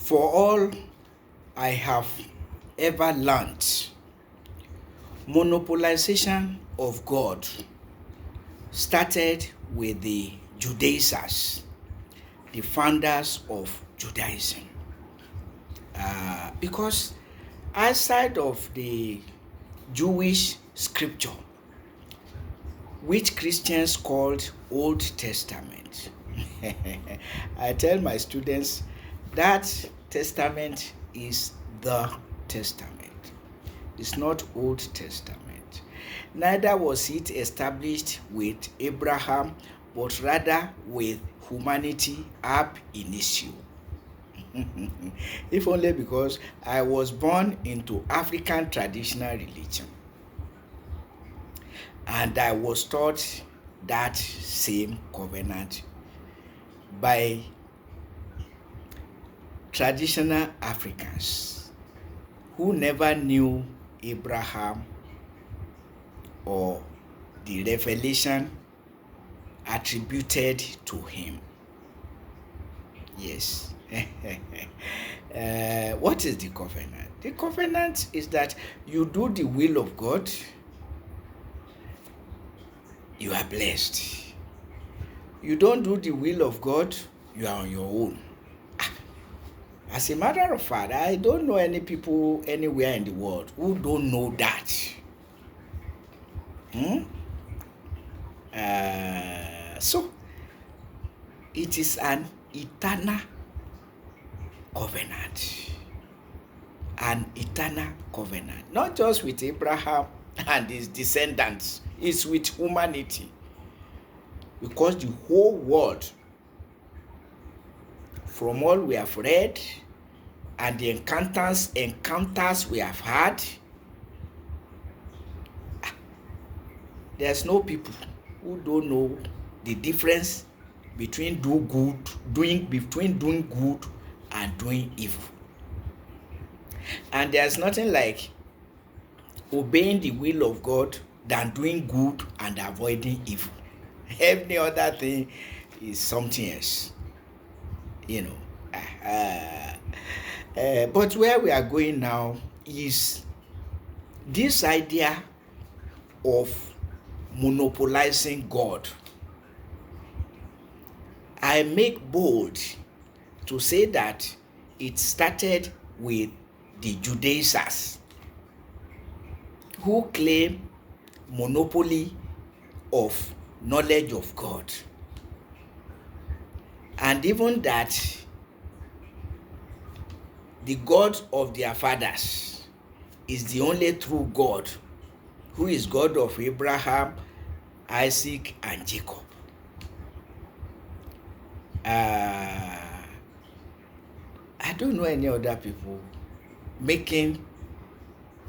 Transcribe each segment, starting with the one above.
For all I have ever learned, monopolization of God started with the Judaizers, the founders of Judaism. Because outside of the Jewish scripture, which Christians called Old Testament, I tell my students that Testament is the Testament. It's not Old Testament. Neither was it established with Abraham, but rather with humanity ab initio. If only because I was born into African traditional religion, and I was taught that same covenant by traditional Africans who never knew Abraham or the revelation attributed to him. Yes. What is the covenant? The covenant is that you do the will of God, you are blessed. You don't do the will of God, you are on your own. As a matter of fact, I don't know any people anywhere in the world who don't know that. So, it is an eternal covenant. An eternal covenant. Not just with Abraham and his descendants, it's with humanity. Because the whole world, from all we have read and the encounters we have had, there's no people who don't know the difference between doing good and doing evil. And there's nothing like obeying the will of God than doing good and avoiding evil. Every other thing is something else, but where we are going now is this idea of monopolizing God. I make bold to say that it started with the Judaizers, who claim monopoly of knowledge of God, and even that the God of their fathers is the only true God, who is God of Abraham, Isaac, and Jacob. I don't know any other people making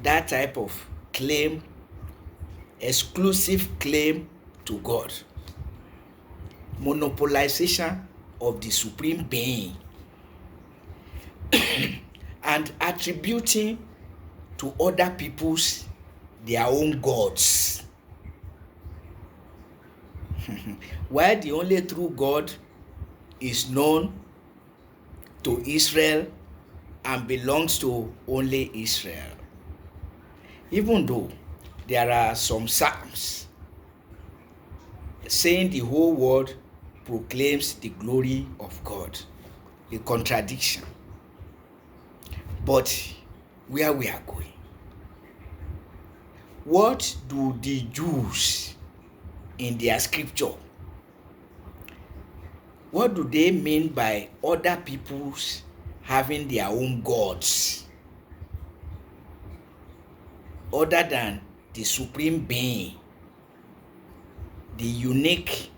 that type of claim, exclusive claim to God. Monopolization of the supreme being and attributing to other people's their own gods. While the only true God is known to Israel and belongs to only Israel. Even though there are some psalms saying the whole world proclaims the glory of God, a contradiction. But where we are going, what do the Jews in their scripture, what do they mean by other people's having their own gods other than the supreme being, the unique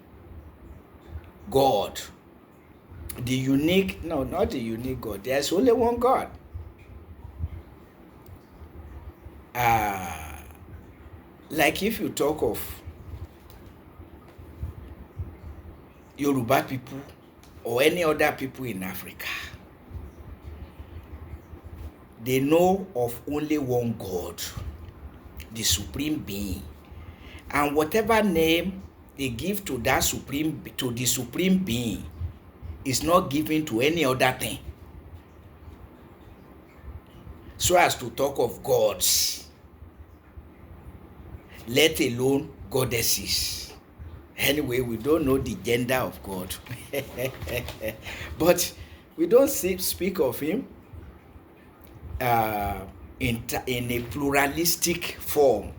God, not the unique God, there's only one God. Like if you talk of Yoruba people or any other people in Africa, they know of only one God, the supreme being, and whatever name they give to the supreme being is not given to any other thing. so as to talk of gods, let alone goddesses. Anyway, we don't know the gender of God. But we don't speak of him in a pluralistic form,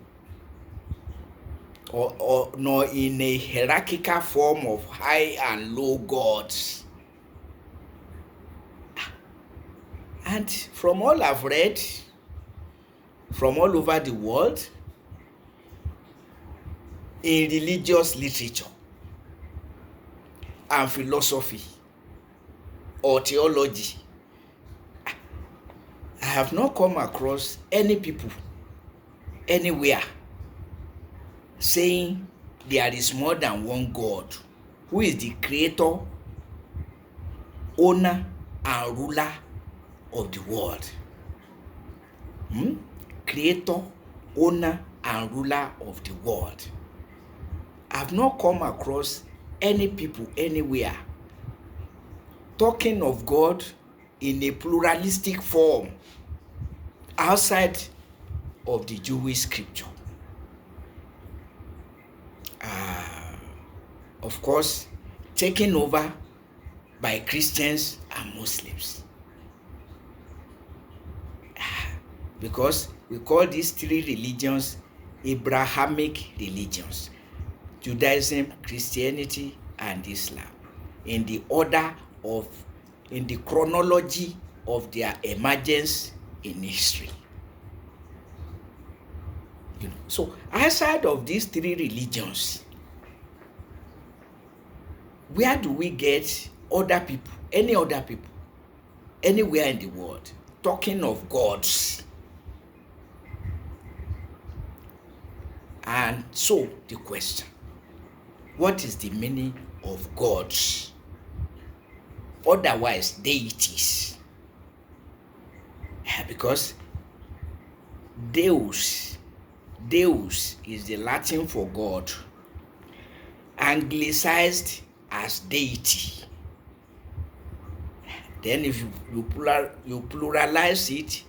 or nor in a hierarchical form of high and low gods. And from all I've read, from all over the world, in religious literature and philosophy or theology, I have not come across any people anywhere saying there is more than one God who is the creator, owner, and ruler of the world. Creator, owner, and ruler of the world. I've not come across any people anywhere talking of God in a pluralistic form outside of the Jewish scripture. Of course, taken over by Christians and Muslims. Because we call these three religions Abrahamic religions: Judaism, Christianity, and Islam, in the chronology of their emergence in history. So outside of these three religions, where do we get other people, any other people, anywhere in the world, talking of gods? And so the question, what is the meaning of gods? Otherwise, deities. Because Deus is the Latin for God, anglicized as deity. Then if you pluralize it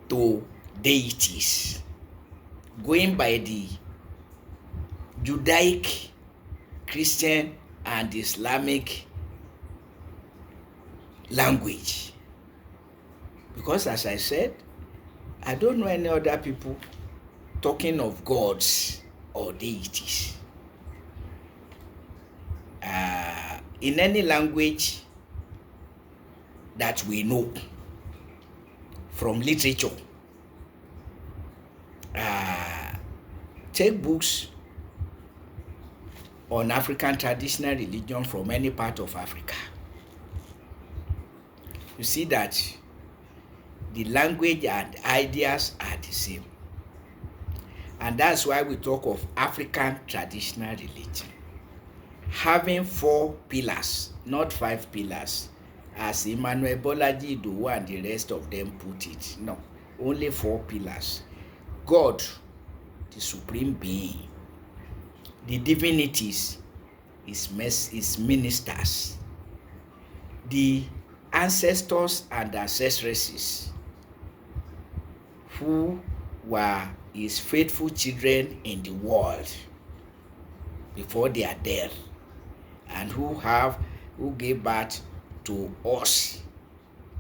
to deities, going by the Judaic, Christian, and Islamic language. Because as I said, I don't know any other people talking of gods or deities in any language that we know from literature. Take books on African traditional religion from any part of Africa. You see that the language and ideas are the same. And that's why we talk of African traditional religion having 4 pillars, not 5 pillars, as Emmanuel Bolaji Idowu and the rest of them put it. No, only 4 pillars. God, the supreme being. The divinities, his ministers. The ancestors and ancestresses, who were his faithful children in the world before their death, and who gave birth to us,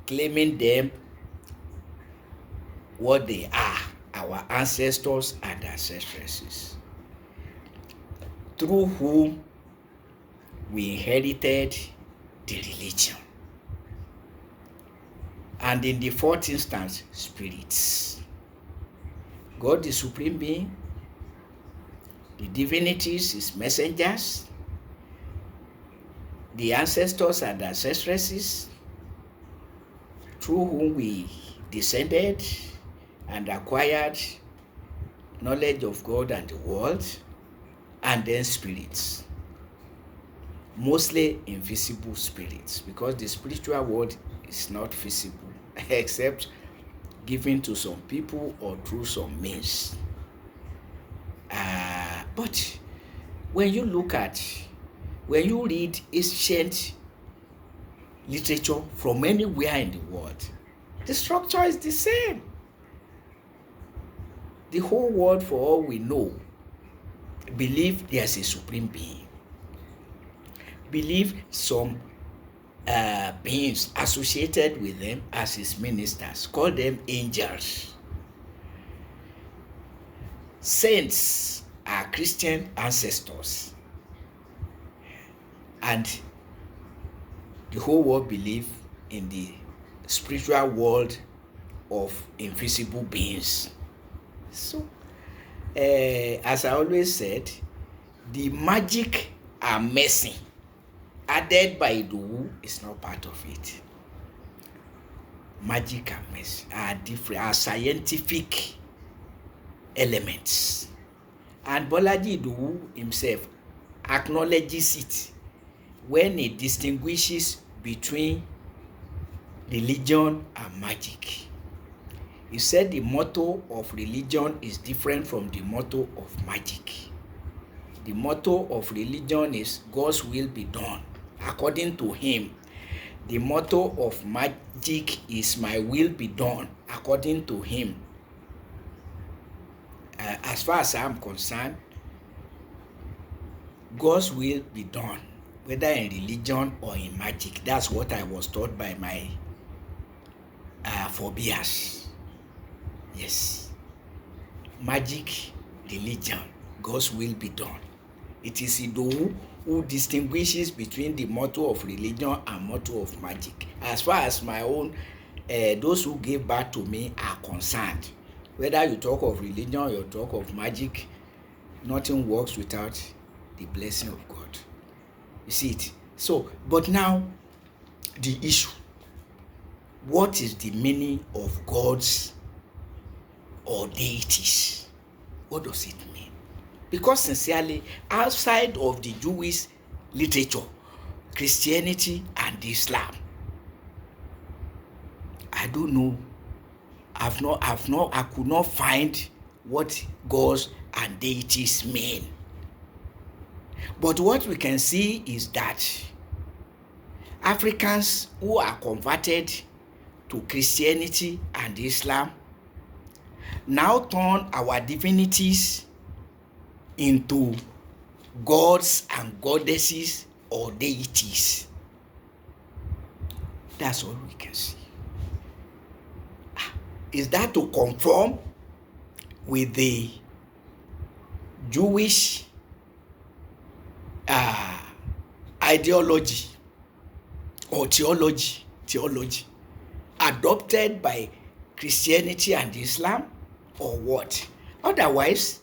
claiming them what they are, our ancestors and ancestresses, through whom we inherited the religion. And in the 4th instance, spirits. God, the supreme being, the divinities, his messengers, the ancestors and ancestresses, through whom we descended and acquired knowledge of God and the world, and then spirits, mostly invisible spirits, because the spiritual world is not visible except given to some people or through some means. But when you read ancient literature from anywhere in the world, The structure is the same. The whole world, for all we know, believe there's a supreme being. Believe some beings associated with them as his ministers. Call them angels. Saints are Christian ancestors. And the whole world believe in the spiritual world of invisible beings. So, as I always said, the magic and medicine added by Idowu is not part of it. Magic and medicine are different, are scientific elements. And Bolaji Idowu himself acknowledges it when he distinguishes between religion and magic. He said the motto of religion is different from the motto of magic. The motto of religion is God's will be done. According to him, the motto of magic is my will be done. According to him, as far as I'm concerned, God's will be done, whether in religion or in magic. That's what I was taught by my forebears. Yes. Magic, religion, God's will be done. It is Idowu who distinguishes between the motto of religion and motto of magic. As far as my own, those who gave birth to me are concerned, whether you talk of religion or you talk of magic, nothing works without the blessing of God. You see it? So, but now, the issue. What is the meaning of gods or deities? What does it mean? Because sincerely, outside of the Jewish literature, Christianity and Islam, I don't know. I could not find what gods and deities mean. But what we can see is that Africans who are converted to Christianity and Islam now turn our divinities into gods and goddesses or deities. That's all we can see. Is that to conform with the Jewish ideology or theology adopted by Christianity and Islam, or what? Otherwise,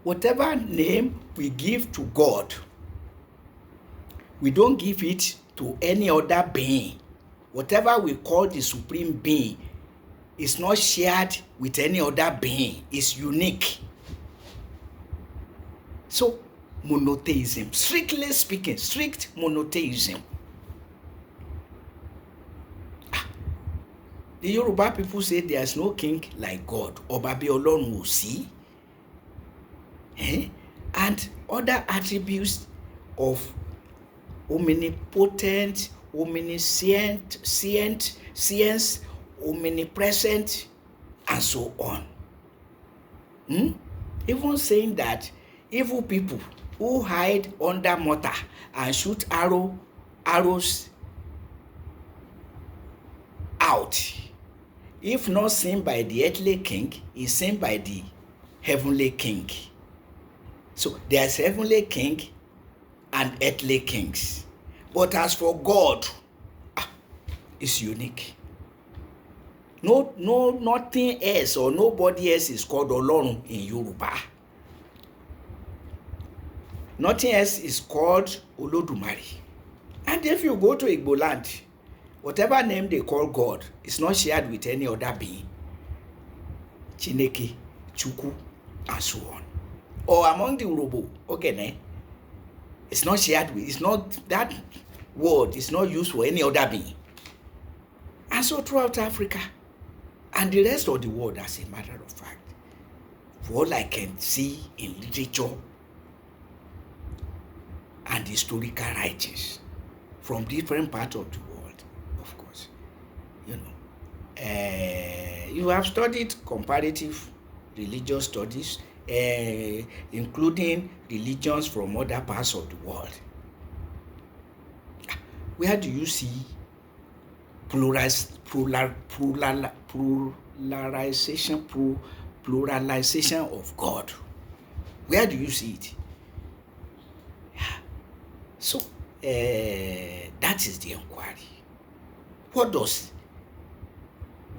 whatever name we give to God, we don't give it to any other being. Whatever we call the supreme being is not shared with any other being. It's unique. So, monotheism, strictly speaking, strict monotheism. The Yoruba people say there is no king like God. Obabe Olorun ò sí. And other attributes of omnipotent, omniscient, science, omnipresent, and so on. Even saying that evil people who hide under mortar and shoot arrows out, if not seen by the earthly king, is seen by the heavenly king. So there's heavenly king and earthly kings. But as for God, it's unique. No, nothing else or nobody else is called Olorun in Yoruba. Nothing else is called Olodumare. And if you go to Igbo land, whatever name they call God is not shared with any other being. Chineke, Chukwu, and so on. Or among the Urobo, okay, it's not shared with, it's not, that word is not used for any other being. And so throughout Africa and the rest of the world, as a matter of fact, for all I can see in literature and historical writings from different parts of the world, of course, You have studied comparative religious studies, including religions from other parts of the world. Where do you see pluralization of God? Where do you see it? So that is the inquiry. What does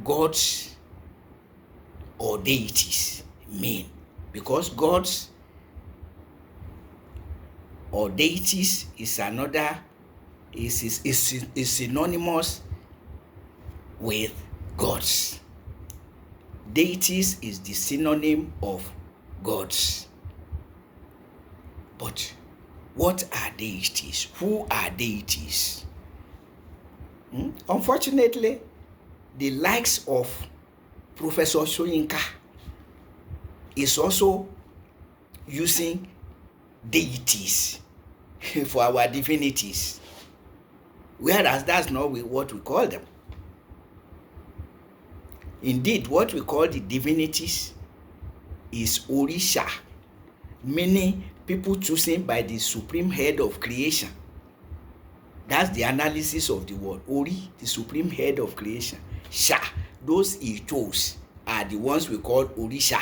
gods or deities mean? Because gods or deities is synonymous with gods. Deities is the synonym of gods. But what are deities? Who are deities? Unfortunately, the likes of Professor Soyinka is also using deities for our divinities, whereas that's not what we call them. Indeed, what we call the divinities is Orisha, meaning people chosen by the supreme head of creation. That's the analysis of the word. Ori, the supreme head of creation. Sha, those he chose are the ones we call Orisha.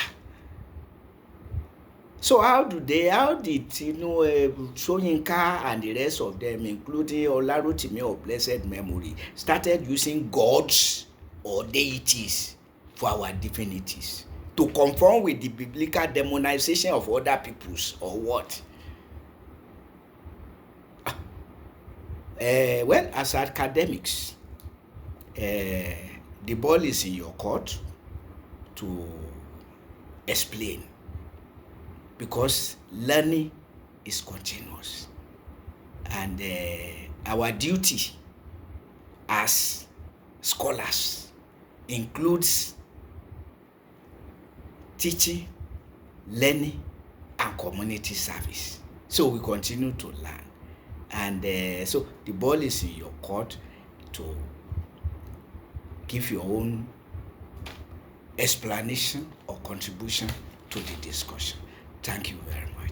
So how did Soyinka and the rest of them, including Olarotimi of blessed memory, started using gods or deities for our divinities to conform with the biblical demonization of other peoples, or what? Well, as academics, the ball is in your court to explain, because learning is continuous, and our duty as scholars includes teaching, learning, and community service. So we continue to learn, and so the ball is in your court to give your own explanation or contribution to the discussion. Thank you very much.